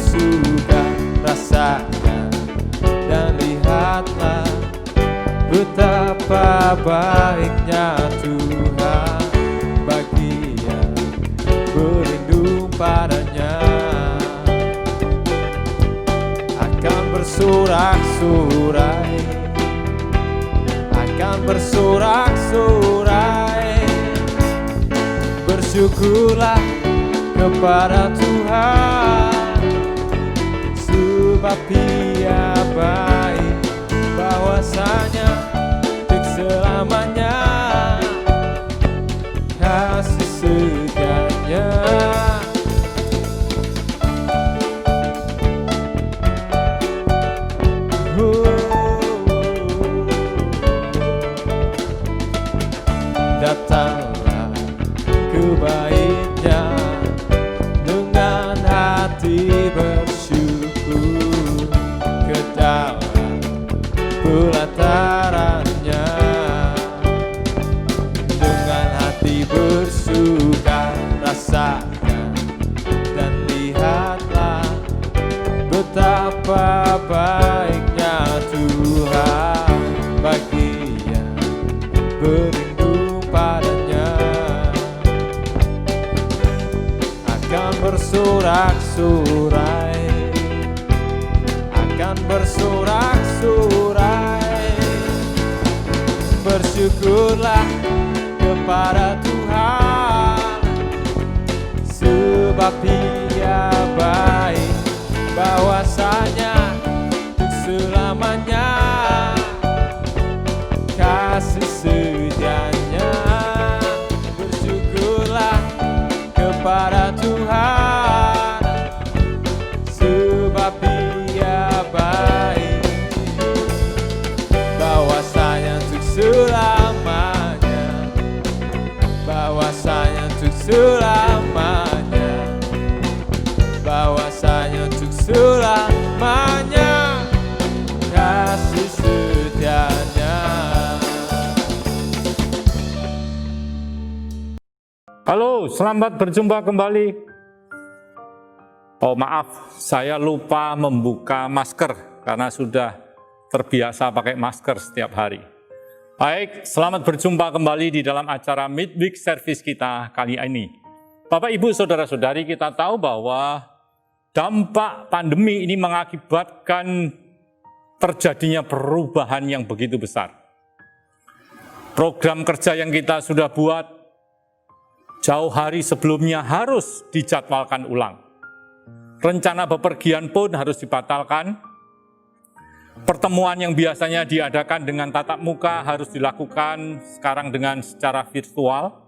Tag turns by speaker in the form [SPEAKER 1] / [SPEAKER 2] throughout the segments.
[SPEAKER 1] bersuka, rasakan dan lihatlah betapa baiknya Tuhan bagi yang berlindung padanya. Akan bersorak-sorai, akan bersorak-sorai, bersyukurlah kepada Tuhan, sebab Dia baik, bahwasanya untuk selamanya kasih setianya. Datanglah ke baitnya dengan hati bersyukur, ke dalam pelatarannya dengan hati bersuka, rasakan dan lihatlah betapa baiknya Tuhan bagi yang berlindung padanya. Akan bersorak-sorai, akan bersorak-sorai, bersyukurlah kepada Tuhan, sebab Dia baik, bahwasanya untuk selamanya kasih setianya. Bersyukurlah kepada Tuhan, sebab Dia baik, bahwasanya untuk selamanya, bahwasanya untuk selamanya, bahwasanya untuk selamanya kasih setianya.
[SPEAKER 2] Halo, selamat berjumpa kembali. Oh maaf, saya lupa membuka masker karena sudah terbiasa pakai masker setiap hari. Baik, selamat berjumpa kembali di dalam acara Midweek Service kita kali ini. Bapak, Ibu, Saudara-saudari, kita tahu bahwa dampak pandemi ini mengakibatkan terjadinya perubahan yang begitu besar. Program kerja yang kita sudah buat jauh hari sebelumnya harus dijadwalkan ulang. Rencana bepergian pun harus dibatalkan. Pertemuan yang biasanya diadakan dengan tatap muka harus dilakukan sekarang dengan secara virtual.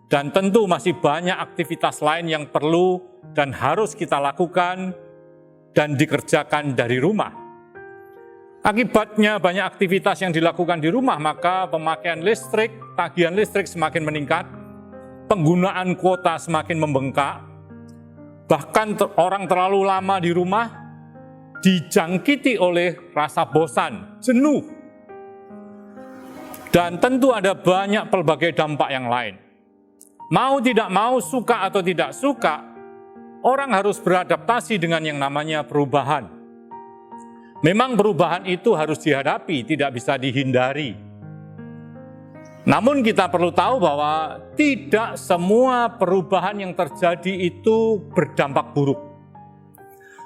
[SPEAKER 2] Dan tentu masih banyak aktivitas lain yang perlu dan harus kita lakukan dan dikerjakan dari rumah. Akibatnya banyak aktivitas yang dilakukan di rumah, maka pemakaian listrik, tagihan listrik semakin meningkat, penggunaan kuota semakin membengkak, bahkan orang terlalu lama di rumah dijangkiti oleh rasa bosan, jenuh, dan tentu ada banyak pelbagai dampak yang lain. Mau tidak mau, suka atau tidak suka, orang harus beradaptasi dengan yang namanya perubahan. Memang perubahan itu harus dihadapi, tidak bisa dihindari. Namun kita perlu tahu bahwa tidak semua perubahan yang terjadi itu berdampak buruk.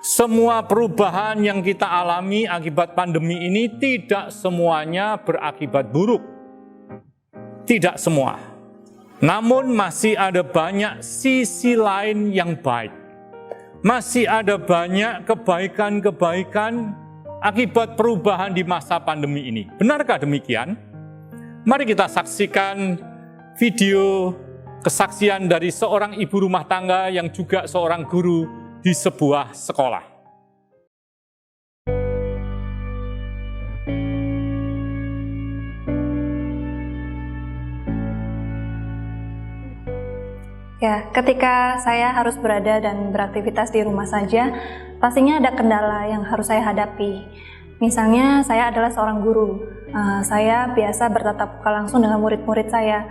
[SPEAKER 2] Semua perubahan yang kita alami akibat pandemi ini tidak semuanya berakibat buruk. Tidak semua. Namun masih ada banyak sisi lain yang baik. Masih ada banyak kebaikan-kebaikan akibat perubahan di masa pandemi ini. Benarkah demikian? Mari kita saksikan video kesaksian dari seorang ibu rumah tangga yang juga seorang guru di sebuah sekolah.
[SPEAKER 3] Ya, ketika saya harus berada dan beraktivitas di rumah saja, pastinya ada kendala yang harus saya hadapi. Misalnya, saya adalah seorang guru. Saya biasa bertatap muka langsung dengan murid-murid saya.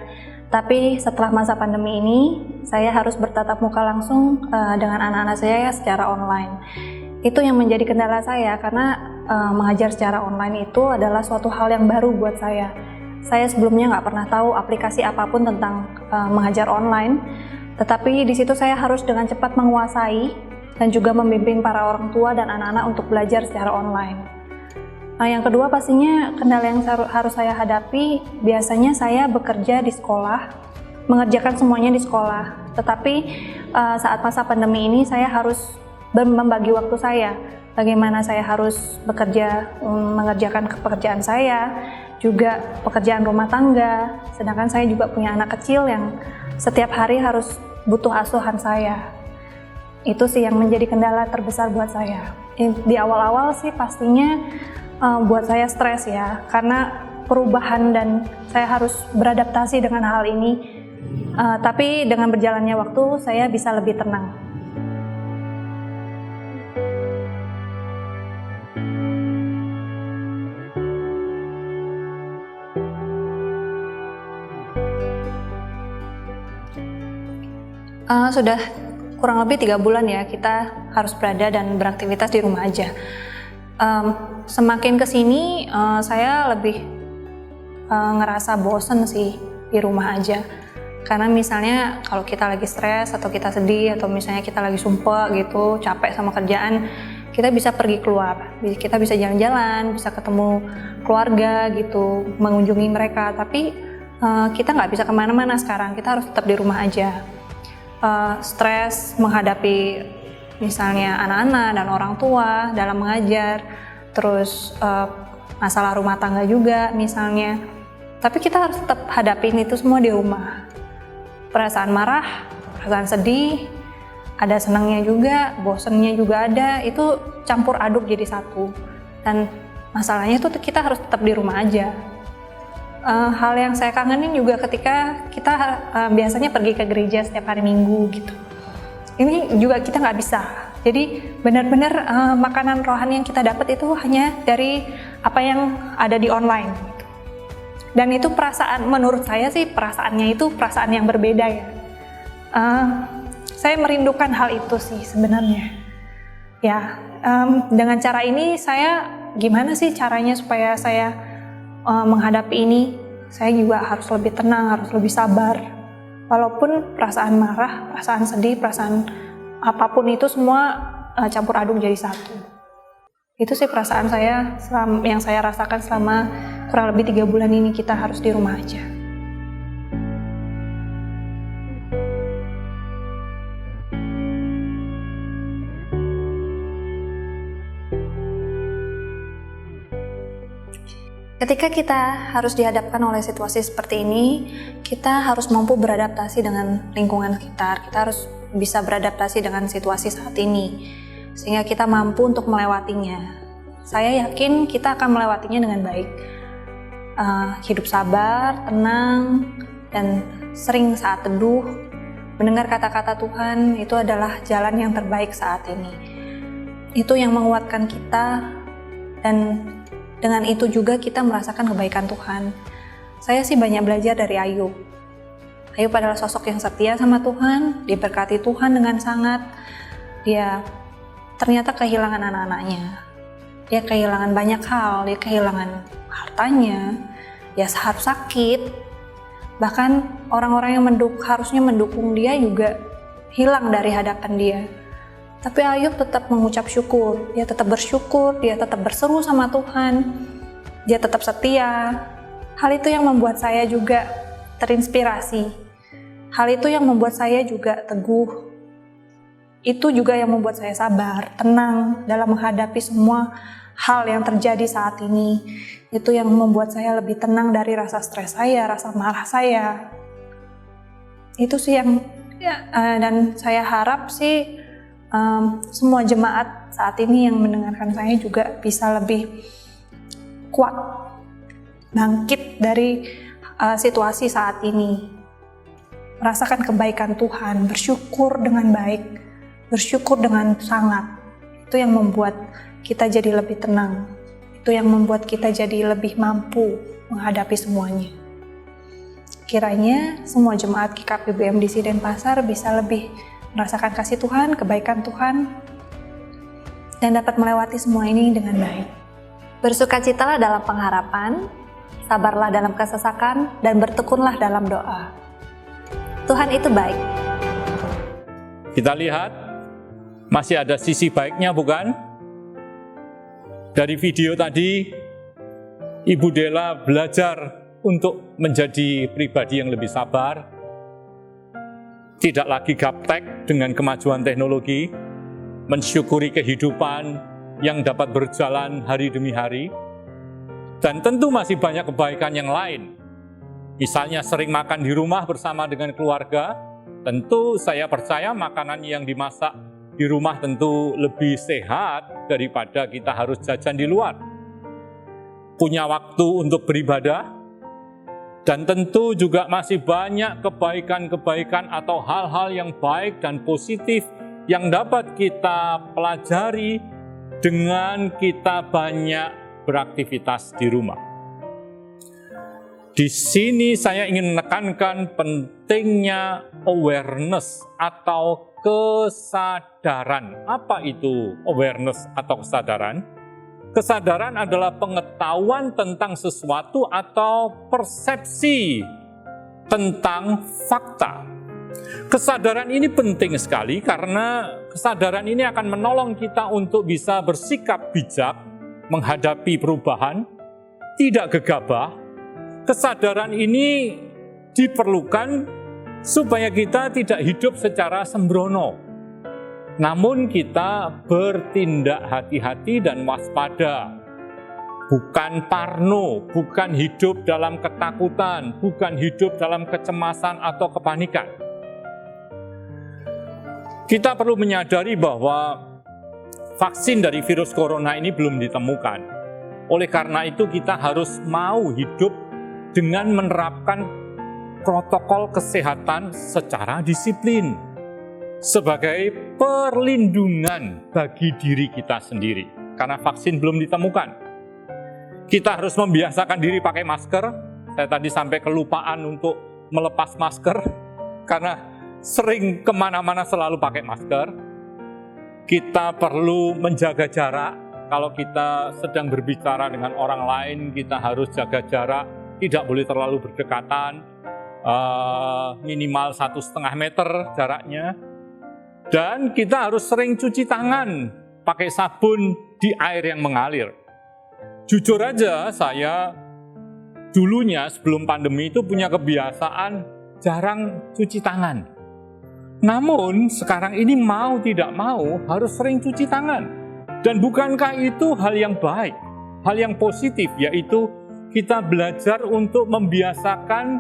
[SPEAKER 3] Tapi setelah masa pandemi ini, saya harus bertatap muka langsung dengan anak-anak saya secara online. Itu yang menjadi kendala saya karena mengajar secara online itu adalah suatu hal yang baru buat saya. Saya sebelumnya nggak pernah tahu aplikasi apapun tentang mengajar online, tetapi di situ saya harus dengan cepat menguasai dan juga membimbing para orang tua dan anak-anak untuk belajar secara online. Yang kedua pastinya kendala yang harus saya hadapi, biasanya saya bekerja di sekolah, mengerjakan semuanya di sekolah. Tetapi saat masa pandemi ini saya harus membagi waktu saya. Bagaimana saya harus bekerja, mengerjakan pekerjaan saya, juga pekerjaan rumah tangga. Sedangkan saya juga punya anak kecil yang setiap hari harus butuh asuhan saya. Itu sih yang menjadi kendala terbesar buat saya. Di awal-awal sih pastinya buat saya stres ya, karena perubahan dan saya harus beradaptasi dengan hal ini. Tapi dengan berjalannya waktu saya bisa lebih tenang. Sudah kurang lebih 3 bulan ya kita harus berada dan beraktivitas di rumah aja. Semakin kesini saya lebih ngerasa bosen sih di rumah aja. Karena misalnya kalau kita lagi stres atau kita sedih atau misalnya kita lagi sumpah gitu, capek sama kerjaan, kita bisa pergi keluar, kita bisa jalan-jalan, bisa ketemu keluarga gitu, mengunjungi mereka. Tapi kita nggak bisa kemana-mana sekarang, kita harus tetap di rumah aja. Stres menghadapi misalnya anak-anak dan orang tua dalam mengajar, terus masalah rumah tangga juga misalnya. Tapi kita harus tetap hadapin itu semua di rumah. Perasaan marah, perasaan sedih, ada senangnya juga, bosennya juga ada, itu campur aduk jadi satu. Dan masalahnya itu kita harus tetap di rumah aja. Hal yang saya kangenin juga ketika kita biasanya pergi ke gereja setiap hari Minggu gitu. Ini juga kita nggak bisa. Jadi benar-benar makanan rohani yang kita dapat itu hanya dari apa yang ada di online. Gitu. Dan itu perasaan, menurut saya sih perasaannya itu perasaan yang berbeda ya. Saya merindukan hal itu sih sebenarnya. Ya, dengan cara ini saya gimana sih caranya supaya saya menghadapi ini, saya juga harus lebih tenang, harus lebih sabar. Walaupun perasaan marah, perasaan sedih, perasaan apapun itu semua campur aduk jadi satu. Itu sih perasaan saya yang saya rasakan selama kurang lebih 3 bulan ini kita harus di rumah aja. Ketika kita harus dihadapkan oleh situasi seperti ini, kita harus mampu beradaptasi dengan lingkungan sekitar. Kita harus bisa beradaptasi dengan situasi saat ini, sehingga kita mampu untuk melewatinya. Saya yakin kita akan melewatinya dengan baik. Hidup sabar, tenang, dan sering saat teduh, mendengar kata-kata Tuhan, itu adalah jalan yang terbaik saat ini. Itu yang menguatkan kita, dan dengan itu juga kita merasakan kebaikan Tuhan. Saya sih banyak belajar dari Ayub. Ayub adalah sosok yang setia sama Tuhan, diberkati Tuhan dengan sangat. Dia ternyata kehilangan anak-anaknya. Dia kehilangan banyak hal, dia kehilangan hartanya, dia harus sakit. Bahkan orang-orang yang harusnya mendukung dia juga hilang dari hadapan dia. Tapi Ayub tetap mengucap syukur, dia tetap bersyukur, dia tetap berseru sama Tuhan, dia tetap setia. Hal itu yang membuat saya juga terinspirasi. Hal itu yang membuat saya juga teguh. Itu juga yang membuat saya sabar, tenang dalam menghadapi semua hal yang terjadi saat ini. Itu yang membuat saya lebih tenang dari rasa stres saya, rasa marah saya. Itu sih yang dan saya harap sih semua jemaat saat ini yang mendengarkan saya juga bisa lebih kuat, bangkit dari situasi saat ini, merasakan kebaikan Tuhan, bersyukur dengan baik, bersyukur dengan sangat. Itu yang membuat kita jadi lebih tenang, itu yang membuat kita jadi lebih mampu menghadapi semuanya. Kiranya semua jemaat GKP BMDC Denpasar bisa lebih merasakan kasih Tuhan, kebaikan Tuhan, dan dapat melewati semua ini dengan baik. Bersukacitalah dalam pengharapan, sabarlah dalam kesesakan, dan bertekunlah dalam doa. Tuhan itu baik.
[SPEAKER 2] Kita lihat, masih ada sisi baiknya bukan? Dari video tadi, Ibu Della belajar untuk menjadi pribadi yang lebih sabar, tidak lagi gaptek dengan kemajuan teknologi, mensyukuri kehidupan yang dapat berjalan hari demi hari, dan tentu masih banyak kebaikan yang lain. Misalnya sering makan di rumah bersama dengan keluarga, tentu saya percaya makanan yang dimasak di rumah tentu lebih sehat daripada kita harus jajan di luar. Punya waktu untuk beribadah, dan tentu juga masih banyak kebaikan-kebaikan atau hal-hal yang baik dan positif yang dapat kita pelajari dengan kita banyak beraktivitas di rumah. Di sini saya ingin menekankan pentingnya awareness atau kesadaran. Apa itu awareness atau kesadaran? Kesadaran adalah pengetahuan tentang sesuatu atau persepsi tentang fakta. Kesadaran ini penting sekali karena kesadaran ini akan menolong kita untuk bisa bersikap bijak menghadapi perubahan, tidak gegabah. Kesadaran ini diperlukan supaya kita tidak hidup secara sembrono, namun kita bertindak hati-hati dan waspada. Bukan parno, bukan hidup dalam ketakutan, bukan hidup dalam kecemasan atau kepanikan. Kita perlu menyadari bahwa vaksin dari virus corona ini belum ditemukan. Oleh karena itu kita harus mau hidup dengan menerapkan protokol kesehatan secara disiplin sebagai perlindungan bagi diri kita sendiri. Karena vaksin belum ditemukan. Kita harus membiasakan diri pakai masker. Saya tadi sampai kelupaan untuk melepas masker karena sering kemana-mana selalu pakai masker. Kita perlu menjaga jarak. Kalau kita sedang berbicara dengan orang lain, kita harus jaga jarak. Tidak boleh terlalu berdekatan, minimal 1,5 meter jaraknya. Dan kita harus sering cuci tangan, pakai sabun di air yang mengalir. Jujur aja, saya dulunya sebelum pandemi itu punya kebiasaan jarang cuci tangan. Namun sekarang ini mau tidak mau harus sering cuci tangan. Dan bukankah itu hal yang baik, hal yang positif, yaitu kita belajar untuk membiasakan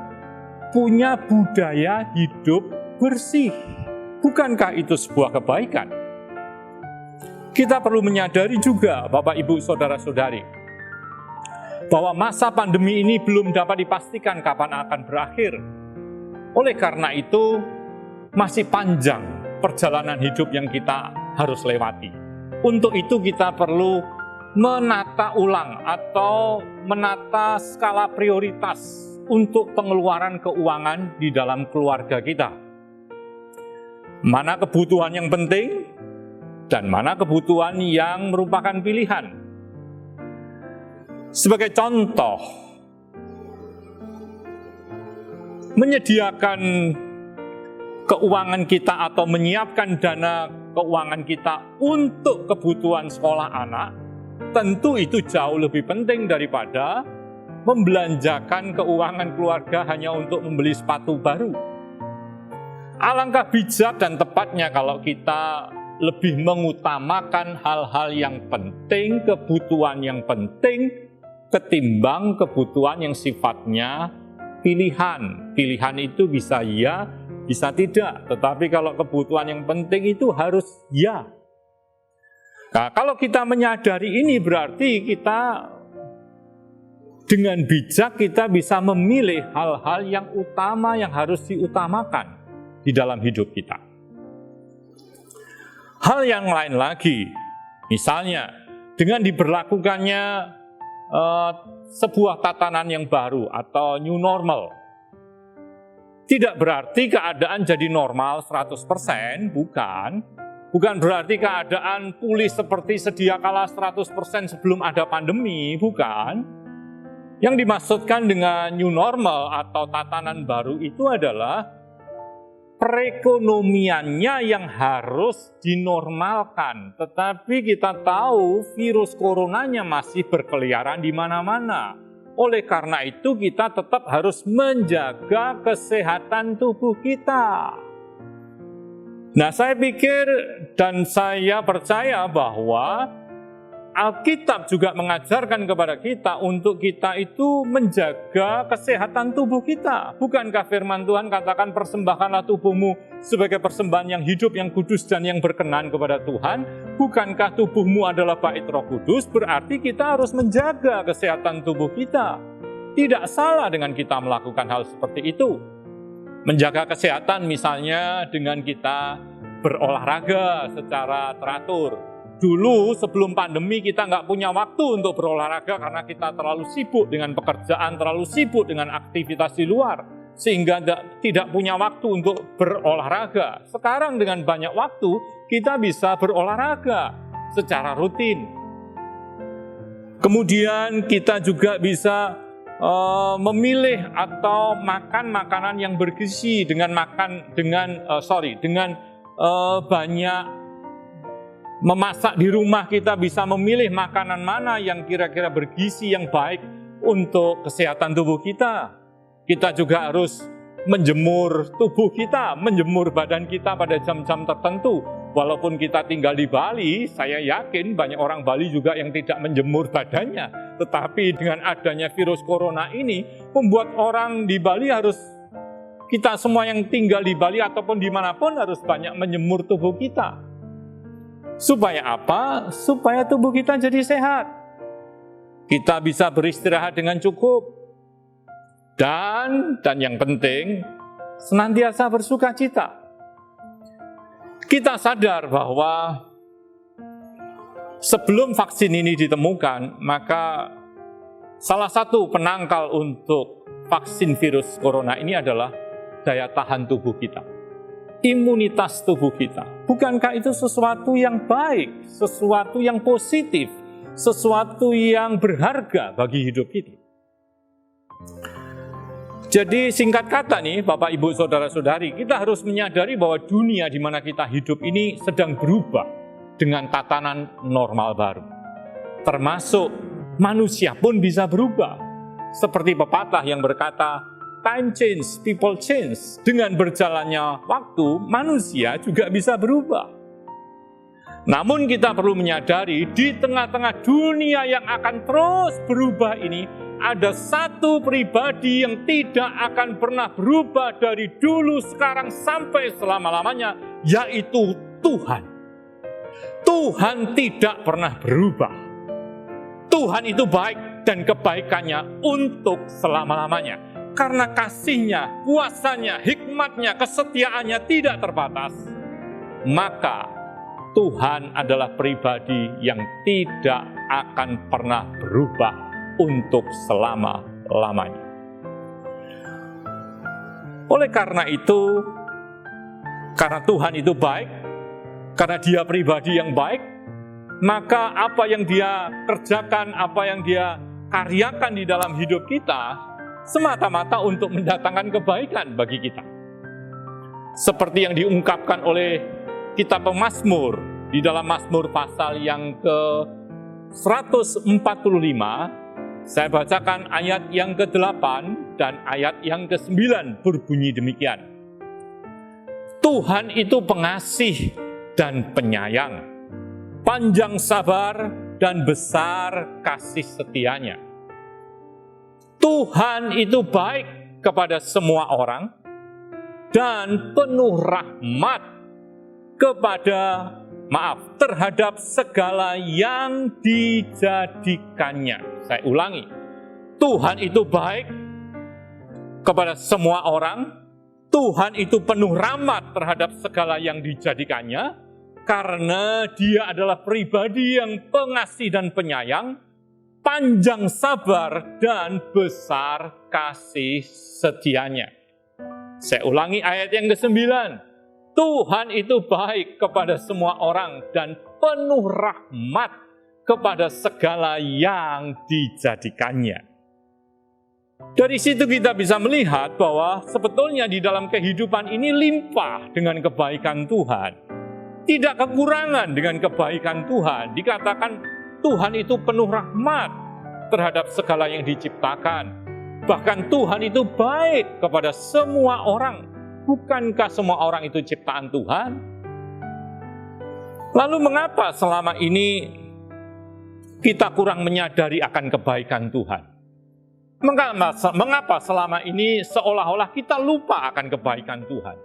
[SPEAKER 2] punya budaya hidup bersih. Bukankah itu sebuah kebaikan? Kita perlu menyadari juga, Bapak, Ibu, Saudara-saudari, bahwa masa pandemi ini belum dapat dipastikan kapan akan berakhir. Oleh karena itu, masih panjang perjalanan hidup yang kita harus lewati. Untuk itu kita perlu menata ulang atau menata skala prioritas untuk pengeluaran keuangan di dalam keluarga kita. Mana kebutuhan yang penting dan mana kebutuhan yang merupakan pilihan. Sebagai contoh, menyediakan keuangan kita atau menyiapkan dana keuangan kita untuk kebutuhan sekolah anak, tentu itu jauh lebih penting daripada membelanjakan keuangan keluarga hanya untuk membeli sepatu baru. Alangkah bijak dan tepatnya kalau kita lebih mengutamakan hal-hal yang penting, kebutuhan yang penting, ketimbang kebutuhan yang sifatnya pilihan. Pilihan itu bisa ya, bisa tidak. Tetapi kalau kebutuhan yang penting itu harus ya. Nah, kalau kita menyadari ini berarti kita dengan bijak kita bisa memilih hal-hal yang utama yang harus diutamakan di dalam hidup kita. Hal yang lain lagi, misalnya dengan diberlakukannya sebuah tatanan yang baru atau new normal. Tidak berarti keadaan jadi normal 100%, bukan. Bukan berarti keadaan pulih seperti sedia kala 100% sebelum ada pandemi, bukan. Yang dimaksudkan dengan new normal atau tatanan baru itu adalah perekonomiannya yang harus dinormalkan. Tetapi kita tahu virus coronanya masih berkeliaran di mana-mana. Oleh karena itu kita tetap harus menjaga kesehatan tubuh kita. Nah, saya pikir dan saya percaya bahwa Alkitab juga mengajarkan kepada kita untuk kita itu menjaga kesehatan tubuh kita. Bukankah firman Tuhan katakan persembahkanlah tubuhmu sebagai persembahan yang hidup, yang kudus dan yang berkenan kepada Tuhan? Bukankah tubuhmu adalah bait Roh Kudus? Berarti kita harus menjaga kesehatan tubuh kita. Tidak salah dengan kita melakukan hal seperti itu. Menjaga kesehatan misalnya dengan kita berolahraga secara teratur. Dulu sebelum pandemi kita nggak punya waktu untuk berolahraga karena kita terlalu sibuk dengan pekerjaan, terlalu sibuk dengan aktivitas di luar. Sehingga tidak punya waktu untuk berolahraga. Sekarang dengan banyak waktu kita bisa berolahraga secara rutin. Kemudian kita juga bisa memilih atau makan makanan yang bergizi dengan banyak memasak di rumah. Kita bisa memilih makanan mana yang kira-kira bergizi yang baik untuk kesehatan tubuh kita. Kita juga harus menjemur tubuh kita, menjemur badan kita pada jam-jam tertentu. Walaupun kita tinggal di Bali, saya yakin banyak orang Bali juga yang tidak menjemur badannya. Tetapi dengan adanya virus corona ini, membuat orang di Bali harus, kita semua yang tinggal di Bali ataupun dimanapun harus banyak menjemur tubuh kita. Supaya apa? Supaya tubuh kita jadi sehat. Kita bisa beristirahat dengan cukup. Dan yang penting, senantiasa bersuka cita. Kita sadar bahwa sebelum vaksin ini ditemukan, maka salah satu penangkal untuk vaksin virus corona ini adalah daya tahan tubuh kita. Imunitas tubuh kita. Bukankah itu sesuatu yang baik, sesuatu yang positif, sesuatu yang berharga bagi hidup kita? Jadi singkat kata nih Bapak Ibu Saudara-saudari, kita harus menyadari bahwa dunia di mana kita hidup ini sedang berubah dengan tatanan normal baru. Termasuk manusia pun bisa berubah. Seperti pepatah yang berkata, time change, people change. Dengan berjalannya waktu, manusia juga bisa berubah. Namun kita perlu menyadari, di tengah-tengah dunia yang akan terus berubah ini, ada satu pribadi yang tidak akan pernah berubah dari dulu, sekarang, sampai selama-lamanya, yaitu Tuhan. Tuhan tidak pernah berubah. Tuhan itu baik dan kebaikannya untuk selama-lamanya. Karena kasih-Nya, kuasa-Nya, hikmat-Nya, kesetiaannya tidak terbatas, maka Tuhan adalah pribadi yang tidak akan pernah berubah untuk selama-lamanya. Oleh karena itu, karena Tuhan itu baik, karena Dia pribadi yang baik, maka apa yang Dia kerjakan, apa yang Dia karyakan di dalam hidup kita, semata-mata untuk mendatangkan kebaikan bagi kita. Seperti yang diungkapkan oleh kitab Mazmur, di dalam Mazmur pasal yang ke-145, saya bacakan ayat yang ke-8 dan ayat yang ke-9 berbunyi demikian. Tuhan itu pengasih dan penyayang, panjang sabar dan besar kasih setianya. Tuhan itu baik kepada semua orang dan penuh rahmat terhadap segala yang dijadikannya. Saya ulangi, Tuhan itu baik kepada semua orang, Tuhan itu penuh rahmat terhadap segala yang dijadikannya, karena Dia adalah pribadi yang pengasih dan penyayang, panjang sabar dan besar kasih setianya. Saya ulangi ayat yang ke-9. Tuhan itu baik kepada semua orang dan penuh rahmat kepada segala yang dijadikannya. Dari situ kita bisa melihat bahwa sebetulnya di dalam kehidupan ini limpah dengan kebaikan Tuhan. Tidak kekurangan dengan kebaikan Tuhan. Dikatakan Tuhan itu penuh rahmat terhadap segala yang diciptakan. Bahkan Tuhan itu baik kepada semua orang. Bukankah semua orang itu ciptaan Tuhan? Lalu mengapa selama ini kita kurang menyadari akan kebaikan Tuhan? Mengapa selama ini seolah-olah kita lupa akan kebaikan Tuhan?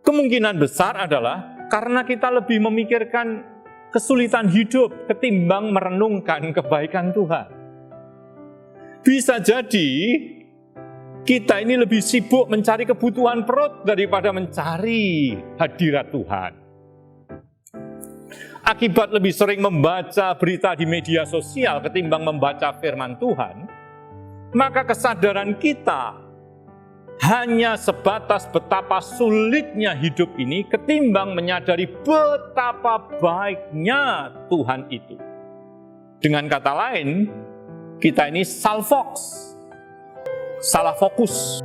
[SPEAKER 2] Kemungkinan besar adalah karena kita lebih memikirkan kesulitan hidup ketimbang merenungkan kebaikan Tuhan. Bisa jadi kita ini lebih sibuk mencari kebutuhan perut daripada mencari hadirat Tuhan. Akibat lebih sering membaca berita di media sosial ketimbang membaca firman Tuhan, maka kesadaran kita hanya sebatas betapa sulitnya hidup ini ketimbang menyadari betapa baiknya Tuhan itu. Dengan kata lain, kita ini salah fokus.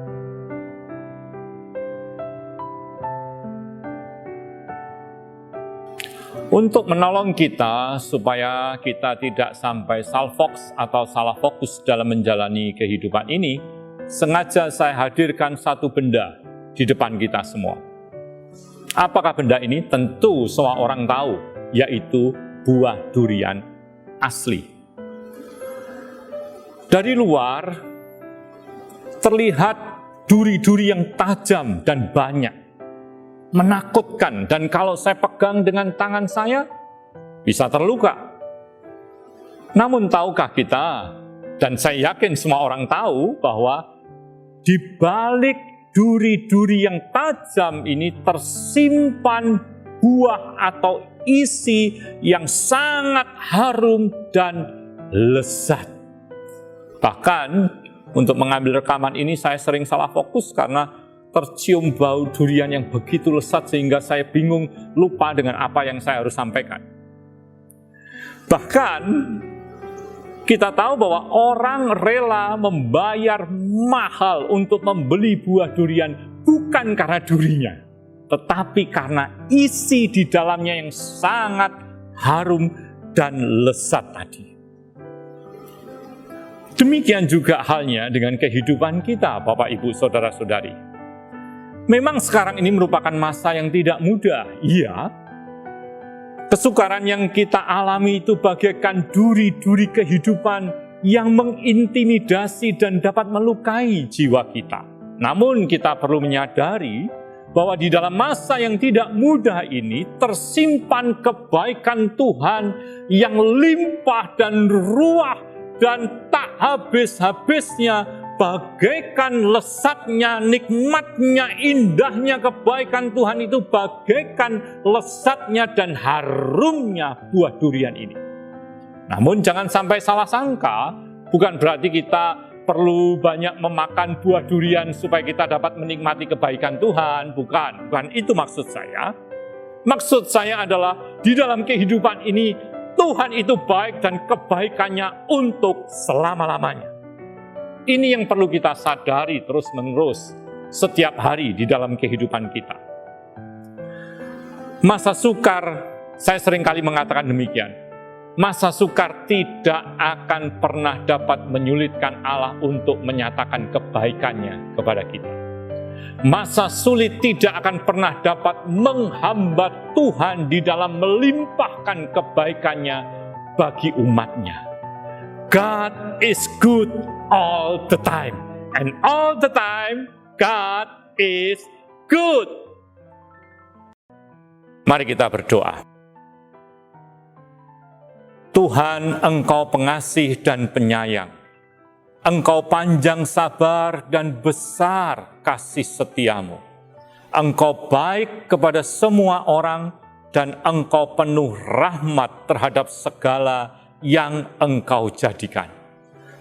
[SPEAKER 2] Untuk menolong kita supaya kita tidak sampai salfoks atau salah fokus dalam menjalani kehidupan ini, sengaja saya hadirkan satu benda di depan kita semua. Apakah benda ini? Tentu semua orang tahu, yaitu buah durian asli. Dari luar terlihat duri-duri yang tajam dan banyak, menakutkan, dan kalau saya pegang dengan tangan saya, bisa terluka. Namun tahukah kita, dan saya yakin semua orang tahu, bahwa di balik duri-duri yang tajam ini tersimpan buah atau isi yang sangat harum dan lezat. Bahkan untuk mengambil rekaman ini saya sering salah fokus karena tercium bau durian yang begitu lezat sehingga saya bingung, lupa dengan apa yang saya harus sampaikan. Bahkan kita tahu bahwa orang rela membayar mahal untuk membeli buah durian bukan karena durinya, tetapi karena isi di dalamnya yang sangat harum dan lezat tadi. Demikian juga halnya dengan kehidupan kita, Bapak, Ibu, Saudara-saudari. Memang sekarang ini merupakan masa yang tidak mudah, iya. Kesukaran yang kita alami itu bagaikan duri-duri kehidupan yang mengintimidasi dan dapat melukai jiwa kita. Namun kita perlu menyadari bahwa di dalam masa yang tidak mudah ini tersimpan kebaikan Tuhan yang limpah dan ruah dan tak habis-habisnya, bagaikan lezatnya, nikmatnya, indahnya kebaikan Tuhan itu bagaikan lezatnya dan harumnya buah durian ini. Namun jangan sampai salah sangka, bukan berarti kita perlu banyak memakan buah durian supaya kita dapat menikmati kebaikan Tuhan. Bukan itu maksud saya. Maksud saya adalah di dalam kehidupan ini Tuhan itu baik dan kebaikannya untuk selama-lamanya. Ini yang perlu kita sadari terus-menerus setiap hari di dalam kehidupan kita. Masa sukar, saya seringkali mengatakan demikian. Masa sukar tidak akan pernah dapat menyulitkan Allah untuk menyatakan kebaikannya kepada kita. Masa sulit tidak akan pernah dapat menghambat Tuhan di dalam melimpahkan kebaikannya bagi umatnya. God is good all the time. And all the time, God is good. Mari kita berdoa. Tuhan, Engkau pengasih dan penyayang. Engkau panjang sabar dan besar kasih setiamu. Engkau baik kepada semua orang dan Engkau penuh rahmat terhadap segala yang Engkau jadikan.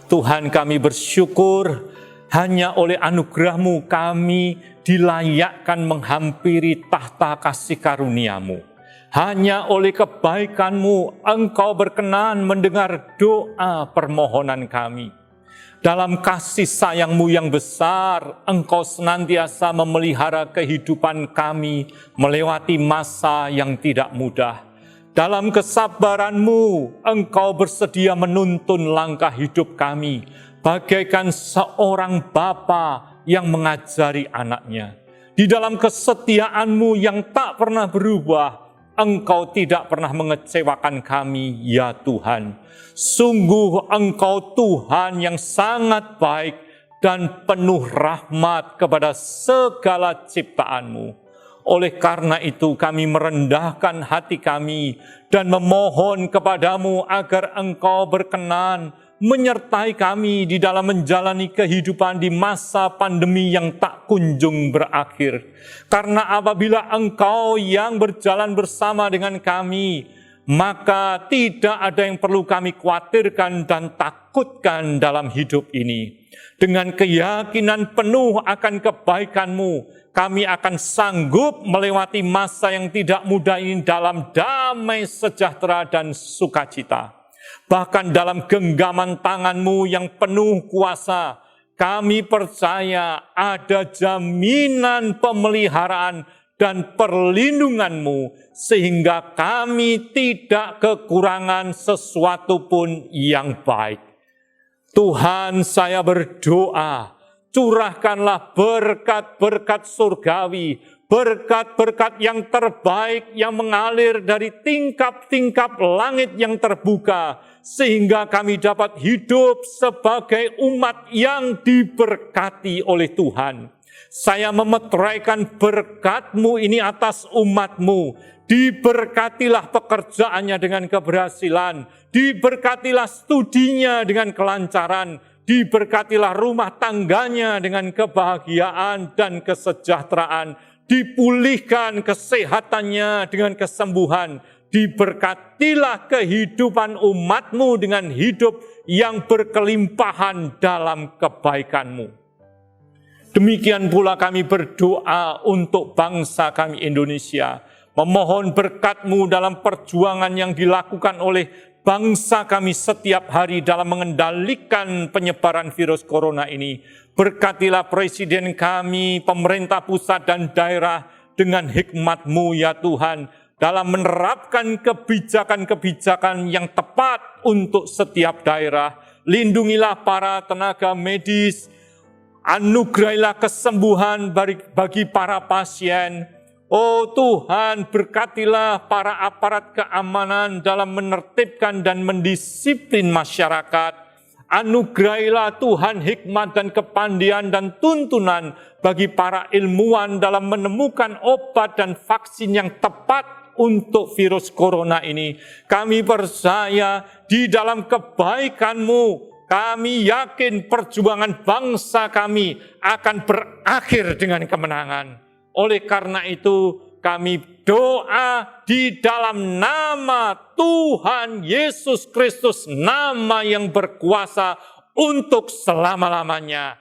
[SPEAKER 2] Tuhan, kami bersyukur Hanya oleh anugerah-Mu kami dilayakkan menghampiri tahta kasih karunia-Mu. Hanya oleh kebaikan-Mu Engkau berkenan mendengar doa permohonan kami. Dalam kasih sayang-Mu yang besar, Engkau senantiasa memelihara kehidupan kami melewati masa yang tidak mudah. Dalam kesabaran-Mu, Engkau bersedia menuntun langkah hidup kami, bagaikan seorang bapa yang mengajari anaknya. Di dalam kesetiaan-Mu yang tak pernah berubah, Engkau tidak pernah mengecewakan kami, ya Tuhan. Sungguh Engkau Tuhan yang sangat baik dan penuh rahmat kepada segala ciptaan-Mu. Oleh karena itu kami merendahkan hati kami dan memohon kepadamu agar Engkau berkenan menyertai kami di dalam menjalani kehidupan di masa pandemi yang tak kunjung berakhir. Karena apabila Engkau yang berjalan bersama dengan kami, maka tidak ada yang perlu kami khawatirkan dan takutkan dalam hidup ini. Dengan keyakinan penuh akan kebaikan-Mu, kami akan sanggup melewati masa yang tidak mudah ini dalam damai sejahtera dan sukacita. Bahkan dalam genggaman tangan-Mu yang penuh kuasa, kami percaya ada jaminan pemeliharaan dan perlindungan-Mu, sehingga kami tidak kekurangan sesuatu pun yang baik. Tuhan, saya berdoa, curahkanlah berkat-berkat surgawi, berkat-berkat yang terbaik yang mengalir dari tingkap-tingkap langit yang terbuka, sehingga kami dapat hidup sebagai umat yang diberkati oleh Tuhan. Saya memeteraikan berkat-Mu ini atas umat-Mu. Diberkatilah pekerjaannya dengan keberhasilan, diberkatilah studinya dengan kelancaran, diberkatilah rumah tangganya dengan kebahagiaan dan kesejahteraan, dipulihkan kesehatannya dengan kesembuhan, diberkatilah kehidupan umat-Mu dengan hidup yang berkelimpahan dalam kebaikan-Mu. Demikian pula kami berdoa untuk bangsa kami Indonesia, memohon berkat-Mu dalam perjuangan yang dilakukan oleh bangsa kami setiap hari dalam mengendalikan penyebaran virus corona ini. Berkatilah Presiden kami, pemerintah pusat dan daerah dengan hikmat-Mu ya Tuhan, dalam menerapkan kebijakan-kebijakan yang tepat untuk setiap daerah. Lindungilah para tenaga medis, anugerahilah kesembuhan bagi para pasien. Oh Tuhan, berkatilah para aparat keamanan dalam menertibkan dan mendisiplin masyarakat. Anugerahilah Tuhan hikmat dan kepandian dan tuntunan bagi para ilmuwan dalam menemukan obat dan vaksin yang tepat untuk virus corona ini. Kami percaya di dalam kebaikan-Mu, kami yakin perjuangan bangsa kami akan berakhir dengan kemenangan. Oleh karena itu, kami doa di dalam nama Tuhan Yesus Kristus, nama yang berkuasa untuk selama-lamanya.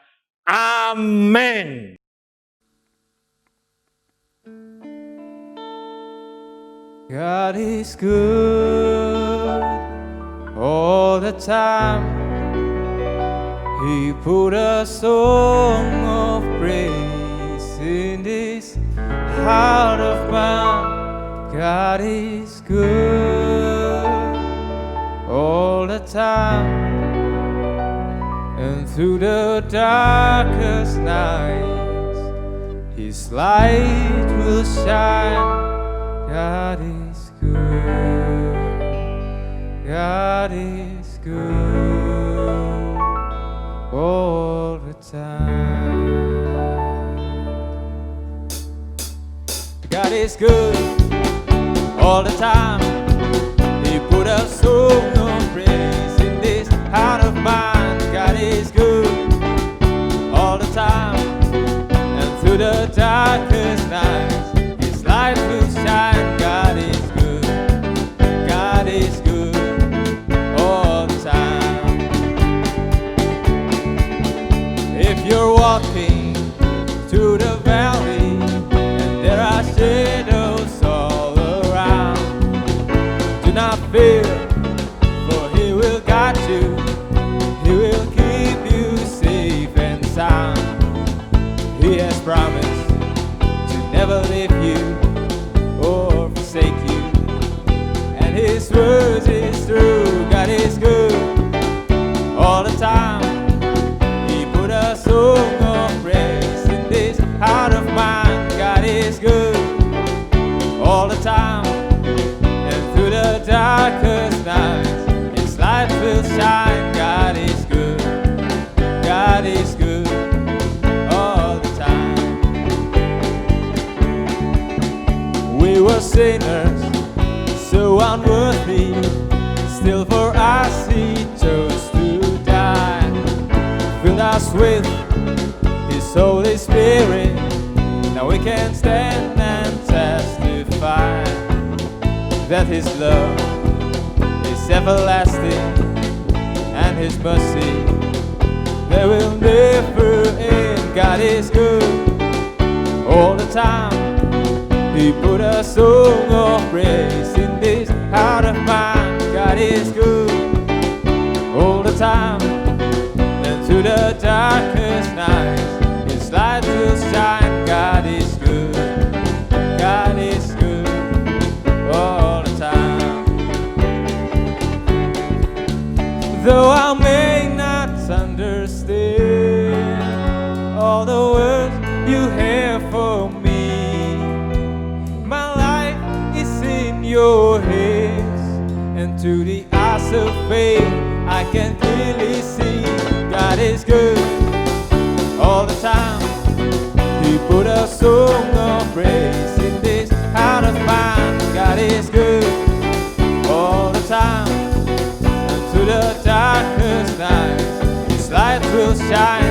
[SPEAKER 2] Amin.
[SPEAKER 1] God is good all the time. He put a song of praise in this heart of mine. God is good all the time, and through the darkest nights His light will shine. God is good, God is good all the time. God is good all the time. He put a song of praise in this heart of mine. God is good all the time, and through the darkest nights His light will shine. God is good, God is good all the time. If you're sinners, so unworthy. Still for us He chose to die. Filled us with His Holy Spirit. Now we can stand and testify that His love is everlasting, and His mercy they will never end. God is good all the time. He put a song of praise in this heart of mine. God is good all the time, and through the darkest night His light will shine. God is good, God is good all the time. Though I may not understand all the words You have for me, my life is in Your hands, and through the eyes of faith I can clearly see God is good all the time. He put a song of praise in this heart of mine. God is good all the time, and through the darkest night His light will shine.